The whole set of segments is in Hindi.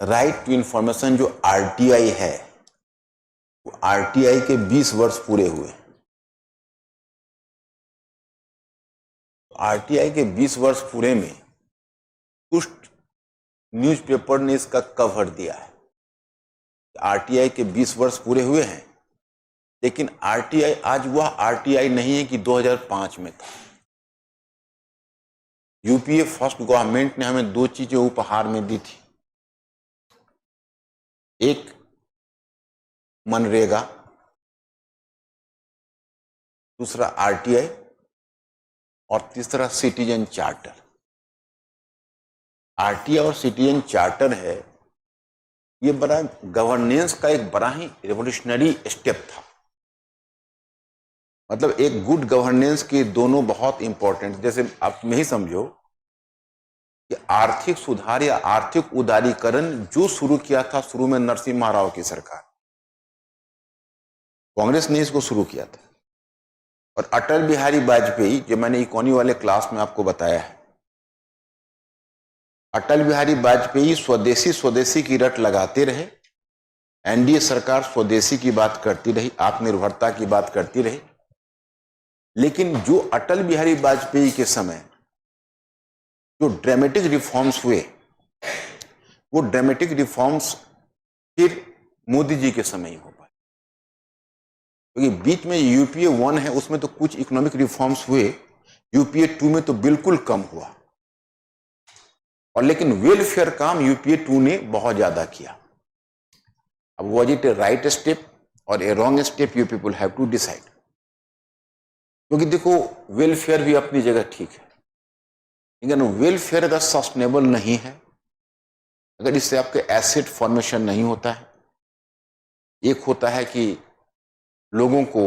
राइट टू इंफॉर्मेशन जो आरटीआई है, वो आरटीआई के 20 वर्ष पूरे हुए। आरटीआई के 20 वर्ष पूरे में कुछ न्यूज़पेपर ने इसका कवर दिया है। आरटीआई के 20 वर्ष पूरे हुए हैं, लेकिन आरटीआई आज वह आरटीआई नहीं है कि 2005 में था। यूपीए फर्स्ट गवर्नमेंट ने हमें दो चीजें उपहार में दी थी, एक मनरेगा, दूसरा आरटीआई और तीसरा सिटीजन चार्टर। आरटीआई और सिटीजन चार्टर है, ये बड़ा गवर्नेंस का एक बड़ा ही रेवोल्यूशनरी स्टेप था। मतलब एक गुड गवर्नेंस के दोनों बहुत इंपॉर्टेंट, जैसे आप नहीं समझो कि आर्थिक सुधार या आर्थिक उदारीकरण जो शुरू किया था शुरू में नरसिम्हा राव की सरकार, कांग्रेस ने इसको शुरू किया था। और अटल बिहारी वाजपेयी, जो मैंने इकोनॉमी वाले क्लास में आपको बताया है, अटल बिहारी वाजपेयी स्वदेशी स्वदेशी की रट लगाते रहे। एनडीए सरकार स्वदेशी की बात करती रही, आत्मनिर्भरता की बात करती रही, लेकिन जो अटल बिहारी वाजपेयी के समय जो ड्रामेटिक रिफॉर्म्स हुए, वो ड्रामेटिक रिफॉर्म्स फिर मोदी जी के समय ही हो पाए। क्योंकि बीच में यूपीए 1 है, उसमें तो कुछ इकोनॉमिक रिफॉर्म्स हुए, यूपीए 2 में तो बिल्कुल कम हुआ। और लेकिन वेलफेयर काम यूपीए 2 ने बहुत ज्यादा किया। अब was it a right step और a wrong step, you people have to decide. क्योंकि देखो, वेलफेयर भी अपनी जगह ठीक है, लेकिन वेलफेयर अगर सस्टेनेबल नहीं है, अगर इससे आपके एसेट फॉर्मेशन नहीं होता है, एक होता है कि लोगों को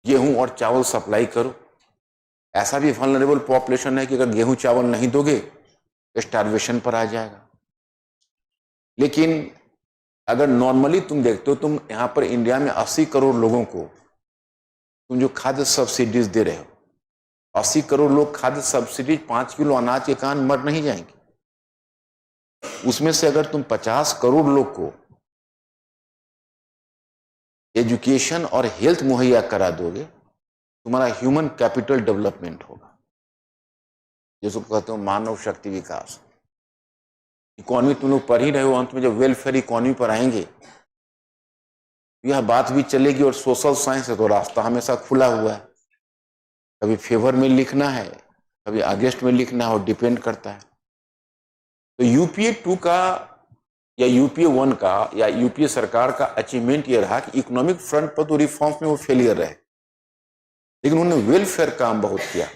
गेहूं और चावल सप्लाई करो, ऐसा भी वल्नरेबल पॉपुलेशन है कि अगर गेहूं चावल नहीं दोगे तो स्टारवेशन पर आ जाएगा। लेकिन अगर नॉर्मली तुम देखते हो, तुम यहां पर इंडिया में 80 करोड़ लोगों को तुम जो खाद्य सब्सिडीज दे रहे हो, 80 करोड़ लोग खाद्य सब्सिडीज 5 किलो अनाज के कारण मर नहीं जाएंगे। उसमें से अगर तुम 50 करोड़ लोग को एजुकेशन और हेल्थ मुहैया करा दोगे, तुम्हारा ह्यूमन कैपिटल डेवलपमेंट होगा, जिसको कहते हो मानव शक्ति विकास। इकोनॉमी तुम लोग पढ़ ही रहे हो, अंत में जब वेलफेयर इकोनॉमी पर आएंगे यह बात भी चलेगी। और सोशल साइंस है तो रास्ता हमेशा खुला हुआ है, कभी फेवर में लिखना है, कभी अगेंस्ट में लिखना है, और डिपेंड करता है। तो यूपीए 2 का या यूपीए 1 का या यूपीए सरकार का अचीवमेंट यह रहा कि इकोनॉमिक फ्रंट पर तो रिफॉर्म्स में वो फेलियर रहे, लेकिन उन्होंने वेलफेयर काम बहुत किया।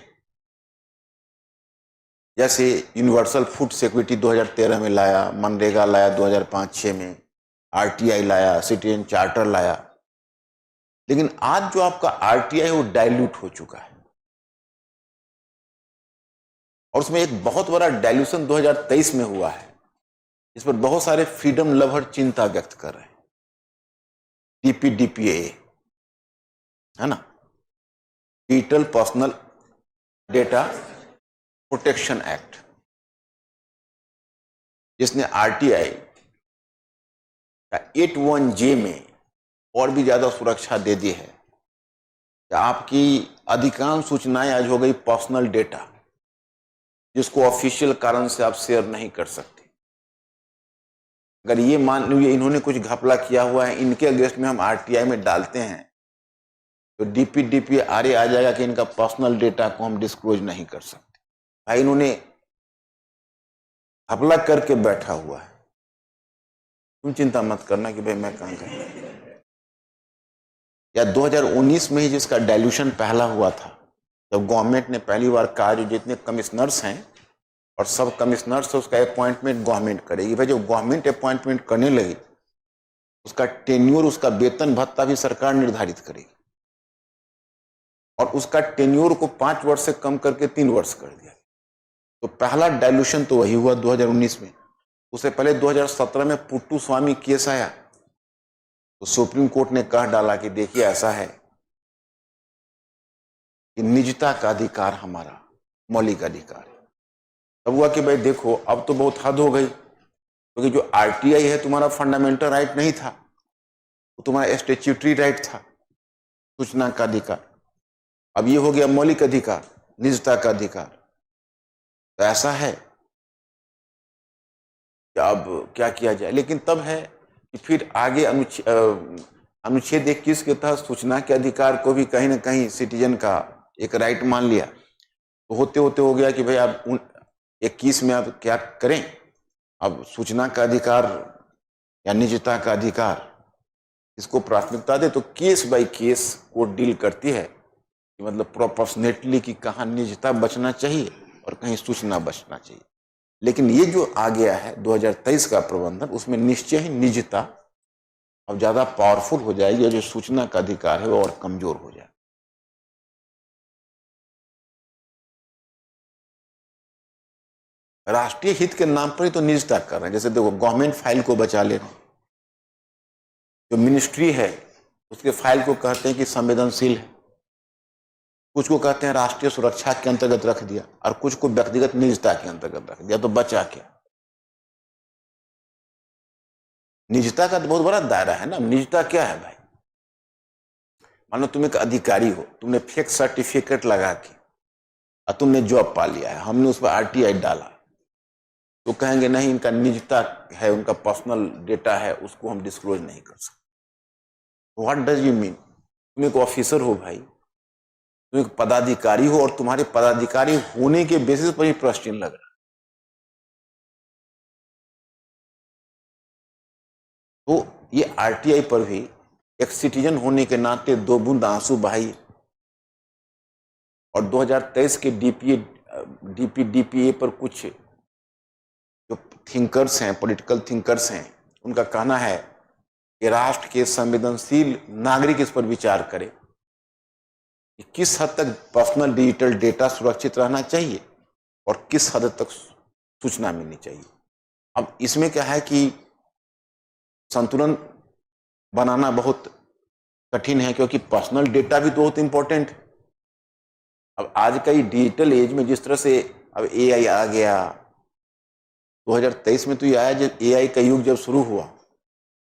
जैसे यूनिवर्सल फूड सिक्योरिटी 2013 में लाया, मनरेगा लाया 2005-6 में, आरटीआई लाया, सिटीजन चार्टर लाया। लेकिन आज जो आपका आरटीआई वो डाइल्यूट हो चुका है, और उसमें एक बहुत बड़ा डाइल्यूशन 2023 में हुआ है। इस पर बहुत सारे फ्रीडम लवर चिंता व्यक्त कर रहे हैं। डीपीडीपीए है ना, digital personal data protection act, जिसने आरटीआई का 81J में और भी ज्यादा सुरक्षा दे दी है कि आपकी अधिकांश सूचनाएं आज हो गई पर्सनल डेटा, जिसको ऑफिशियल कारण से आप शेयर नहीं कर सकते। अगर ये मान लीजिए इन्होंने कुछ घपला किया हुआ है, इनके अगेंस्ट में हम आरटीआई में डालते हैं, तो डीपीडीपी आरे आ जाएगा कि इनका पर्सनल डेटा को हम डिस्क्लोज नहीं कर सकते। भाई इन्होंने घपला करके बैठा हुआ है, तुम चिंता मत करना कि भाई मैं कहां गया। या 2019 में ही जिसका डाइल्यूशन पहला हुआ था, जब गवर्नमेंट ने पहली बार कहा जो जितने कमिश्नर्स हैं और सब कमिश्नर्स से उसका अपॉइंटमेंट गवर्नमेंट करेगी। भाई जब गवर्नमेंट अपॉइंटमेंट करने लगी, उसका टेन्योर, उसका वेतन भत्ता भी सरकार निर्धारित करेगी, और उसका टेन्योर को 5 वर्ष से कम करके 3 वर्ष कर दिया। तो पहला डाइल्यूशन तो वही हुआ 2019 में। उससे पहले 2017 में पुट्टू स्वामी केस आया, तो सुप्रीम कोर्ट ने कह डाला कि देखिए ऐसा है कि निजता का अधिकार हमारा मौलिक अधिकार है। तब हुआ कि भाई देखो अब तो बहुत हद हो गई, क्योंकि जो आरटीआई है तुम्हारा फंडामेंटल राइट नहीं था, वो तुम्हारा स्टैट्यूटरी राइट था, सूचना का अधिकार। अब ये हो गया मौलिक अधिकार, निजता का अधिकार। तो ऐसा है कि अब क्या किया जाए। लेकिन तब है कि फिर आगे अनुच्छेद 21 के तहत सूचना के अधिकार को भी कहीं ना कहीं सिटीजन का एक राइट मान लिया। तो होते होते हो गया कि भाई आप 21 में आप क्या करें, अब सूचना का अधिकार या निजता का अधिकार इसको प्राथमिकता दे। तो case by case court deal करती है कि मतलब प्रोपोर्शनेटली कि कहाँ निजता बचना चाहिए और कहीं सूचना बचना चाहिए। लेकिन ये जो आ गया है 2023 का प्रबंधन, उसमें निश्चय ही निजता अब ज्यादा पावरफुल हो जाएगी और जो सूचना का अधिकार है वो और कमजोर हो जाएगा। राष्ट्रीय हित के नाम पर ही तो निजता कर रहे हैं। जैसे देखो, गवर्नमेंट फाइल को बचा ले रहे हैं, जो मिनिस्ट्री है उसके फाइल को कहते हैं कि संवेदनशील है, कुछ को कहते हैं राष्ट्रीय सुरक्षा के अंतर्गत रख दिया और कुछ को व्यक्तिगत निजता के अंतर्गत रख दिया। तो बचा क्या? निजता का तो बहुत बड़ा दायरा है ना। निजता क्या है भाई? मान लो तुम एक अधिकारी हो, तुमने फेक सर्टिफिकेट लगा के और तुमने जॉब पा लिया है, हमने उस पर आरटीआई डाला, तो कहेंगे नहीं इनका निजता है, उनका पर्सनल डेटा है, उसको हम डिस्क्लोज नहीं कर सकते। What does you mean? तुम एक ऑफिसर हो भाई, तुम एक पदाधिकारी हो और तुम्हारे पदाधिकारी होने के बेसिस पर ही प्रश्न चिन्ह लग रहा है। तो ये आरटीआई पर भी एक सिटीजन होने के नाते 2 बूंद आंसू बहाई। और 2023 के डीपीए पर कुछ जो थिंकर्स हैं, पॉलिटिकल थिंकर्स हैं, उनका कहना है कि राष्ट्र के संवेदनशील नागरिक इस पर विचार करें कि किस हद तक पर्सनल डिजिटल डेटा सुरक्षित रहना चाहिए और किस हद तक सूचना मिलनी चाहिए। अब इसमें क्या है कि संतुलन बनाना बहुत कठिन है, क्योंकि पर्सनल डेटा भी तो बहुत इंपॉर्टेंट है। अब आज का ये डिजिटल एज में जिस तरह से अब एआई आ गया, 2023 में तो ये आया जब एआई का युग जब शुरू हुआ,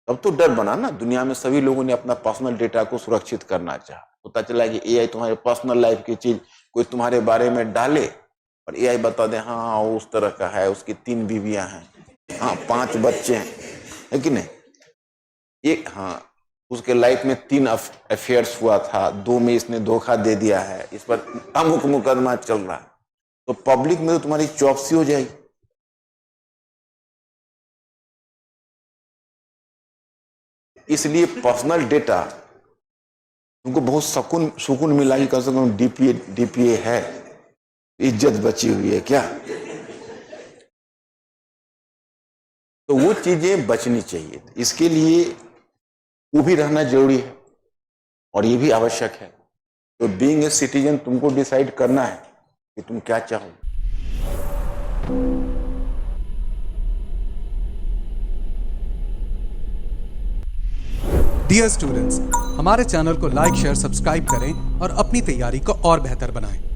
तब तो डर बना ना। दुनिया में सभी लोगों ने अपना पर्सनल डेटा को सुरक्षित करना चाहा। पता चला कि एआई तुम्हारे पर्सनल लाइफ की चीज कोई तुम्हारे बारे में डाले और एआई बता दे हाँ उस तरह का है, उसकी 3 बीवियां हैं, हाँ 5 बच्चे हैं, है कि नहीं? एक हाँ उसके लाइफ में 3 अफेयर्स हुआ था, 2 में इसने धोखा दे दिया है, इस पर अमुक मुकदमा चल रहा है। तो पब्लिक में तो तुम्हारी चौकसी हो जाएगी। इसलिए पर्सनल डेटा तुमको बहुत सुकून मिला कि कम से कम डीपीए है, इज्जत बची हुई है क्या। तो वो चीजें बचनी चाहिए। इसके लिए वो भी रहना जरूरी है और ये भी आवश्यक है। तो बीइंग ए सिटीजन तुमको डिसाइड करना है कि तुम क्या चाहो। डियर स्टूडेंट्स, हमारे चैनल को लाइक, शेयर, सब्सक्राइब करें और अपनी तैयारी को और बेहतर बनाएं।